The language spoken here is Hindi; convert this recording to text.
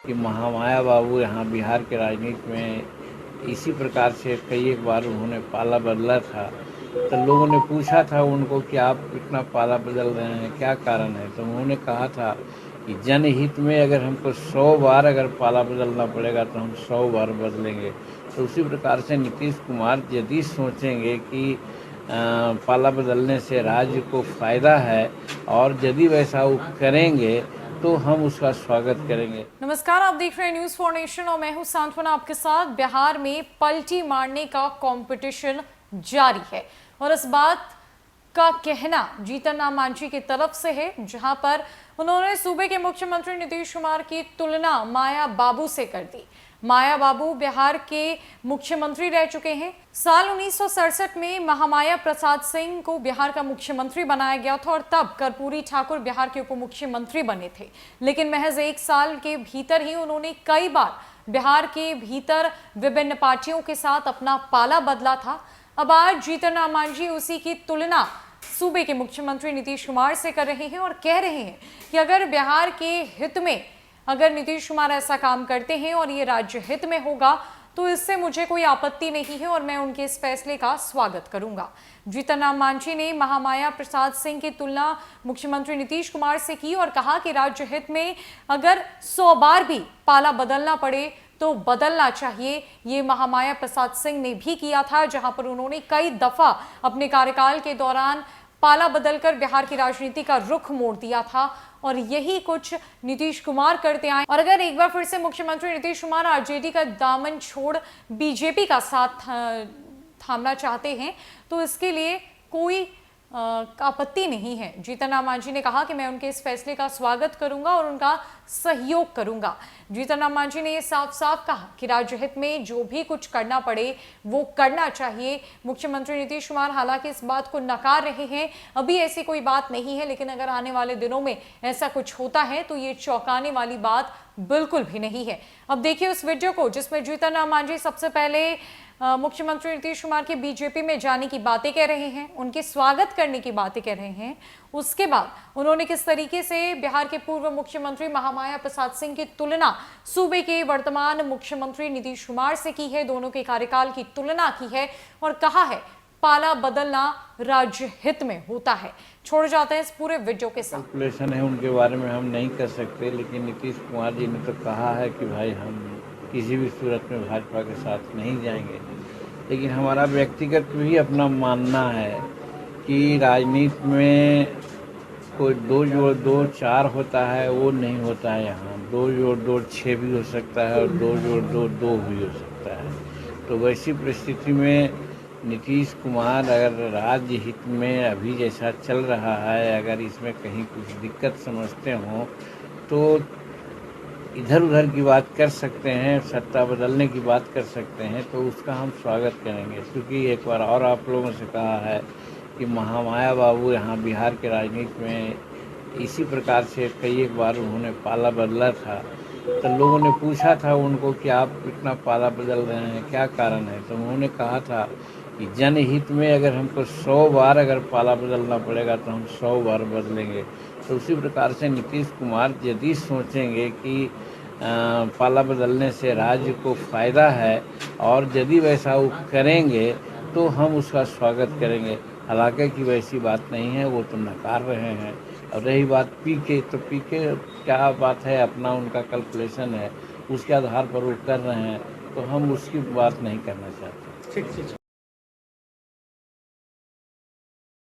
कि महामाया बाबू यहाँ बिहार के राजनीति में इसी प्रकार से कई एक बार उन्होंने पाला बदला था। तो लोगों ने पूछा था उनको कि आप इतना पाला बदल रहे हैं, क्या कारण है? तो उन्होंने कहा था कि जनहित में अगर हमको 100 बार अगर पाला बदलना पड़ेगा तो हम 100 बार बदलेंगे। तो उसी प्रकार से नीतीश कुमार यदि सोचेंगे कि पाला बदलने से राज्य को फ़ायदा है और यदि वैसा वो करेंगे तो हम उसका स्वागत करेंगे। नमस्कार, आप देख रहे हैं न्यूज़ फॉर नेशन और मैं हूं सांत्वना आपके साथ। बिहार में पलटी मारने का कंपटीशन जारी है और इस बात का कहना जीतन राम मांझी की तरफ से है, जहां पर उन्होंने सूबे के मुख्यमंत्री नीतीश कुमार की तुलना माया बाबू से कर दी। माया बाबू बिहार के मुख्यमंत्री रह चुके हैं। साल 1967 में महामाया प्रसाद सिंह को बिहार का मुख्यमंत्री बनाया गया था और तब कर्पूरी ठाकुर बिहार के उप मुख्यमंत्री बने थे। लेकिन महज 1 साल के भीतर ही उन्होंने कई बार बिहार के भीतर विभिन्न पार्टियों के साथ अपना पाला बदला था। अब आज जीतन राम मांझी उसी की तुलना सूबे के मुख्यमंत्री नीतीश कुमार से कर रहे हैं और कह रहे हैं कि अगर बिहार के हित में अगर नीतीश कुमार ऐसा काम करते हैं और ये राज्य हित में होगा तो इससे मुझे कोई आपत्ति नहीं है और मैं उनके इस फैसले का स्वागत करूंगा। जीतन राम मांझी ने महामाया प्रसाद सिंह की तुलना मुख्यमंत्री नीतीश कुमार से की और कहा कि राज्य हित में अगर 100 बार भी पाला बदलना पड़े तो बदलना चाहिए। ये महामाया प्रसाद सिंह ने भी किया था, जहां पर उन्होंने कई दफा अपने कार्यकाल के दौरान पाला बदलकर बिहार की राजनीति का रुख मोड़ दिया था और यही कुछ नीतीश कुमार करते आए। और अगर एक बार फिर से मुख्यमंत्री नीतीश कुमार आरजेडी का दामन छोड़ बीजेपी का साथ थामना चाहते हैं तो इसके लिए कोई आपत्ति नहीं है। जीतन राम मांझी ने कहा कि मैं उनके इस फैसले का स्वागत करूंगा और उनका सहयोग करूंगा। जीतन राम मांझी ने यह साफ साफ कहा कि राज्य हित में जो भी कुछ करना पड़े वो करना चाहिए। मुख्यमंत्री नीतीश कुमार हालांकि इस बात को नकार रहे हैं, अभी ऐसी कोई बात नहीं है, लेकिन अगर आने वाले दिनों में ऐसा कुछ होता है तो ये चौंकाने वाली बात बिल्कुल भी नहीं है। अब देखिए उस वीडियो को जिसमें जीतन राम मांझी सबसे पहले मुख्यमंत्री नीतीश कुमार के बीजेपी में जाने की बातें कह रहे हैं, उनके स्वागत करने की बातें कह रहे हैं। उसके बाद उन्होंने किस तरीके से बिहार के पूर्व मुख्यमंत्री महामाया प्रसाद सिंह की तुलना सूबे के वर्तमान मुख्यमंत्री नीतीश कुमार से की है, दोनों के कार्यकाल की तुलना की है और कहा है पाला बदलना राज्य हित में होता है। छोड़ जाते हैं इस पूरे वीडियो के साथ। कैलकुलेशन है उनके बारे में हम नहीं कर सकते, लेकिन नीतीश कुमार जी ने तो कहा है कि भाई हम किसी भी सूरत में भाजपा के साथ नहीं जाएंगे। लेकिन हमारा व्यक्तिगत भी अपना मानना है कि राजनीति में कोई 2 जोड़ 2 4 होता है, वो नहीं होता है। यहाँ 2 जोड़ 2 6 भी हो सकता है और 2 जोड़ 2 2 भी हो सकता है। तो वैसी परिस्थिति में नीतीश कुमार अगर राज्य हित में अभी जैसा चल रहा है, अगर इसमें कहीं कुछ दिक्कत समझते हों तो इधर उधर की बात कर सकते हैं, सत्ता बदलने की बात कर सकते हैं, तो उसका हम स्वागत करेंगे। क्योंकि एक बार और आप लोगों से कहा है कि महामाया बाबू यहाँ बिहार के राजनीति में इसी प्रकार से कई एक बार उन्होंने पाला बदला था। तो लोगों ने पूछा था उनको कि आप इतना पाला बदल रहे हैं, क्या कारण है? तो उन्होंने कहा था कि जनहित में अगर हमको 100 बार अगर पाला बदलना पड़ेगा तो हम 100 बार बदलेंगे। तो उसी प्रकार से नीतीश कुमार यदि सोचेंगे कि पाला बदलने से राज्य को फ़ायदा है और यदि वैसा वो करेंगे तो हम उसका स्वागत करेंगे। हालांकि कि वैसी बात नहीं है, वो तो नकार रहे हैं। और रही बात पीके, तो पीके क्या बात है, अपना उनका कैलकुलेशन है, उसके आधार पर वो कर रहे हैं, तो हम उसकी बात नहीं करना चाहते। ठीक।